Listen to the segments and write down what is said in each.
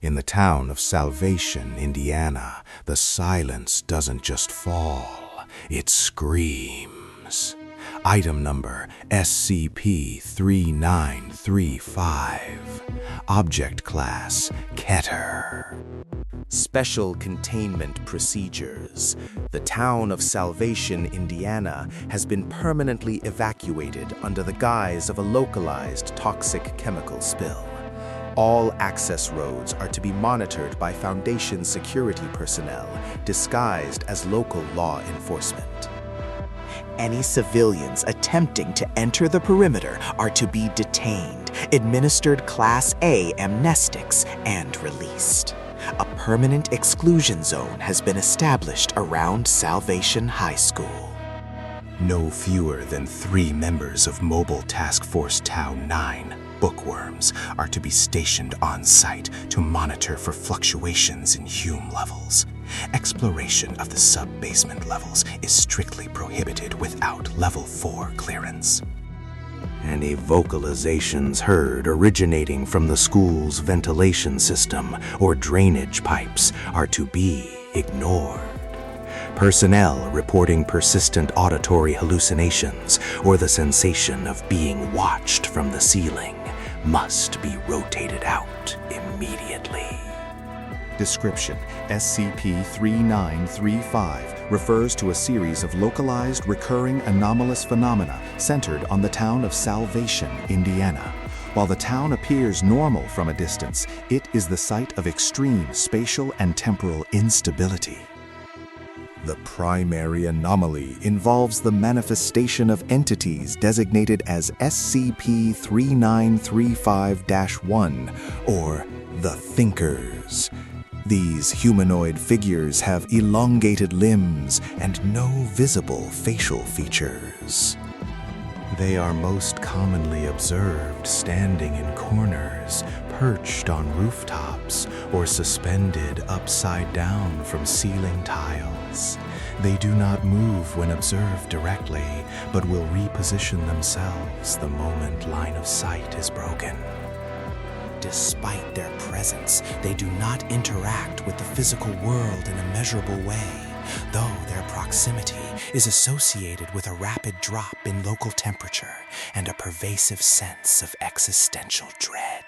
In the town of Salvation, Indiana, the silence doesn't just fall, it screams. Item number SCP-3935. Object class Keter. Special containment procedures. The town of Salvation, Indiana, has been permanently evacuated under the guise of a localized toxic chemical spill. All access roads are to be monitored by Foundation security personnel disguised as local law enforcement. Any civilians attempting to enter the perimeter are to be detained, administered Class A amnestics, and released. A permanent exclusion zone has been established around Salvation High School. No fewer than 3 members of Mobile Task Force Tau 9, bookworms, are to be stationed on site to monitor for fluctuations in Hume levels. Exploration of the sub-basement levels is strictly prohibited without Level 4 clearance. Any vocalizations heard originating from the school's ventilation system or drainage pipes are to be ignored. Personnel reporting persistent auditory hallucinations or the sensation of being watched from the ceiling must be rotated out immediately. Description: SCP-3935 refers to a series of localized recurring anomalous phenomena centered on the town of Salvation, Indiana. While the town appears normal from a distance, it is the site of extreme spatial and temporal instability. The primary anomaly involves the manifestation of entities designated as SCP-3935-1, or the Thinkers. These humanoid figures have elongated limbs and no visible facial features. They are most commonly observed standing in corners, perched on rooftops, or suspended upside down from ceiling tiles. They do not move when observed directly, but will reposition themselves the moment line of sight is broken. Despite their presence, they do not interact with the physical world in a measurable way, though their proximity is associated with a rapid drop in local temperature and a pervasive sense of existential dread.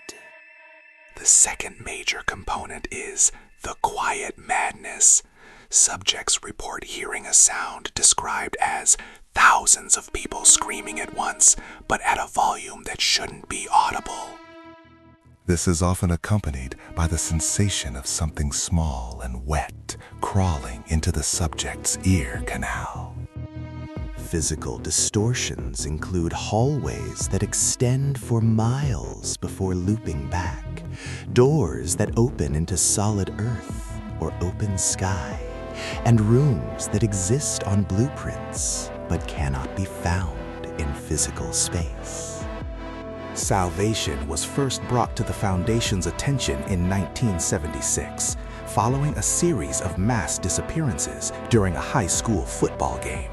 The second major component is the quiet madness. Subjects report hearing a sound described as thousands of people screaming at once, but at a volume that shouldn't be audible. This is often accompanied by the sensation of something small and wet crawling into the subject's ear canal. Physical distortions include hallways that extend for miles before looping back, doors that open into solid earth or open sky, and rooms that exist on blueprints but cannot be found in physical space. Salvation was first brought to the Foundation's attention in 1976, following a series of mass disappearances during a high school football game.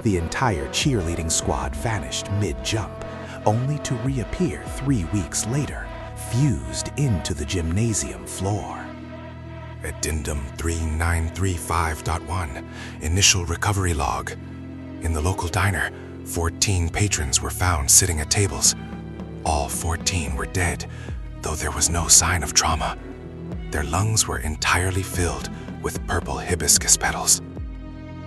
The entire cheerleading squad vanished mid-jump, only to reappear 3 weeks later, fused into the gymnasium floor. Addendum 3935.1, Initial Recovery Log. In the local diner, 14 patrons were found sitting at tables. All 14 were dead, though there was no sign of trauma. Their lungs were entirely filled with purple hibiscus petals.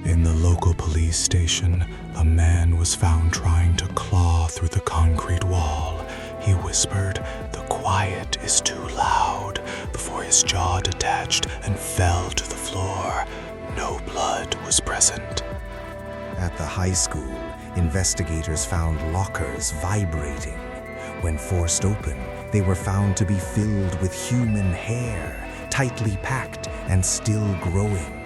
In the local police station, a man was found trying to claw through the concrete wall. He whispered, "The quiet is too loud," before his jaw detached and fell to the floor. No blood was present. At the high school, investigators found lockers vibrating. When forced open, they were found to be filled with human hair, tightly packed and still growing.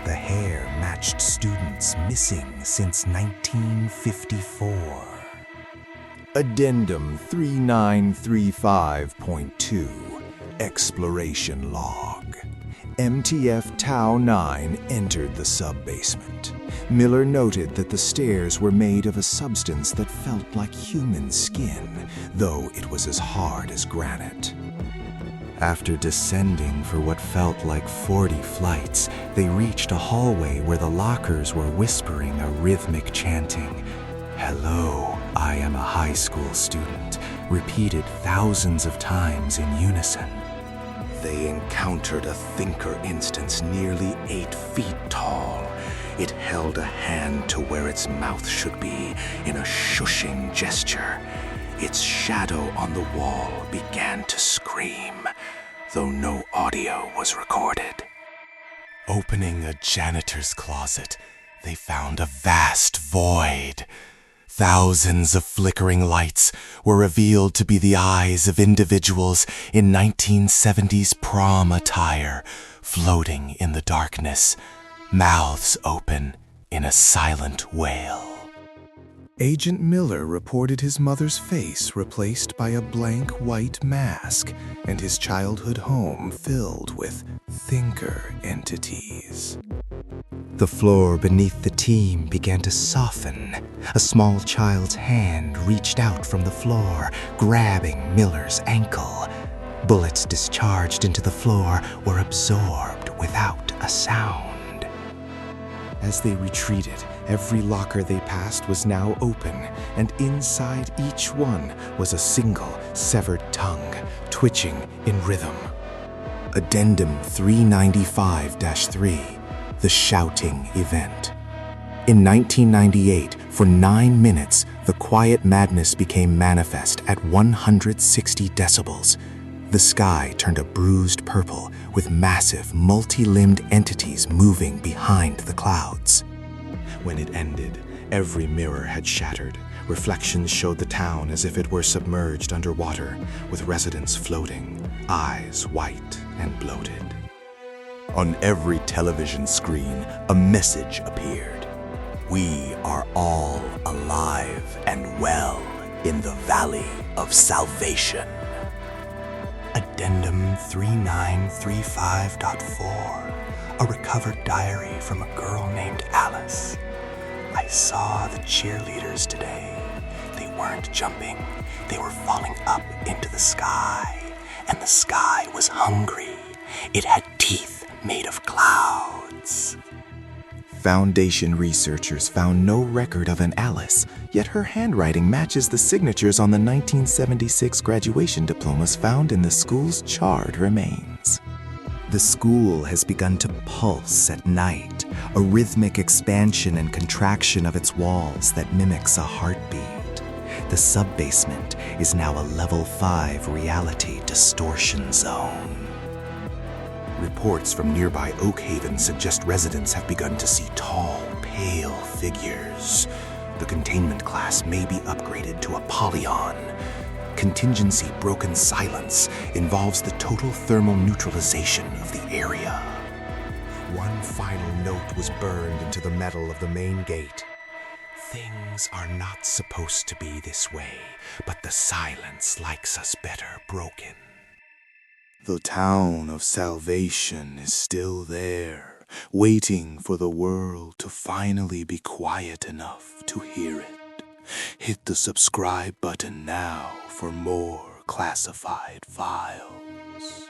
The hair matched students missing since 1954. Addendum 3935.2, Exploration Log. MTF Tau 9 entered the sub-basement. Miller noted that the stairs were made of a substance that felt like human skin, though it was as hard as granite. After descending for what felt like 40 flights, they reached a hallway where the lockers were whispering a rhythmic chanting. "Hello, I am a high school student," repeated thousands of times in unison. They encountered a thinker instance nearly 8 feet tall. It held a hand to where its mouth should be in a shushing gesture. Its shadow on the wall began to scream, though no audio was recorded. Opening a janitor's closet, they found a vast void. Thousands of flickering lights were revealed to be the eyes of individuals in 1970s prom attire, floating in the darkness, mouths open in a silent wail. Agent Miller reported his mother's face replaced by a blank white mask and his childhood home filled with thinker entities. The floor beneath the team began to soften. A small child's hand reached out from the floor, grabbing Miller's ankle. Bullets discharged into the floor were absorbed without a sound. As they retreated, every locker they passed was now open, and inside each one was a single severed tongue, twitching in rhythm. Addendum 395-3, the shouting event. In 1998, for 9 minutes, the quiet madness became manifest at 160 decibels. The sky turned a bruised purple with massive, multi-limbed entities moving behind the clouds. When it ended, every mirror had shattered. Reflections showed the town as if it were submerged underwater, with residents floating, eyes white and bloated. On every television screen, a message appeared. "We are all alive and well in the Valley of Salvation." Addendum 3935.4, a recovered diary from a girl named Alice. "I saw the cheerleaders today. They weren't jumping. They were falling up into the sky, and the sky was hungry. It had teeth made of clouds." Foundation researchers found no record of an Alice, yet her handwriting matches the signatures on the 1976 graduation diplomas found in the school's charred remains. The school has begun to pulse at night, a rhythmic expansion and contraction of its walls that mimics a heartbeat. The sub-basement is now a level 5 reality distortion zone. Reports from nearby Oak Haven suggest residents have begun to see tall, pale figures. The containment class may be upgraded to a polyon. Contingency broken silence involves the total thermal neutralization of the area. One final note was burned into the metal of the main gate. "Things are not supposed to be this way, but the silence likes us better broken." The town of Salvation is still there, waiting for the world to finally be quiet enough to hear it. Hit the subscribe button now for more classified files.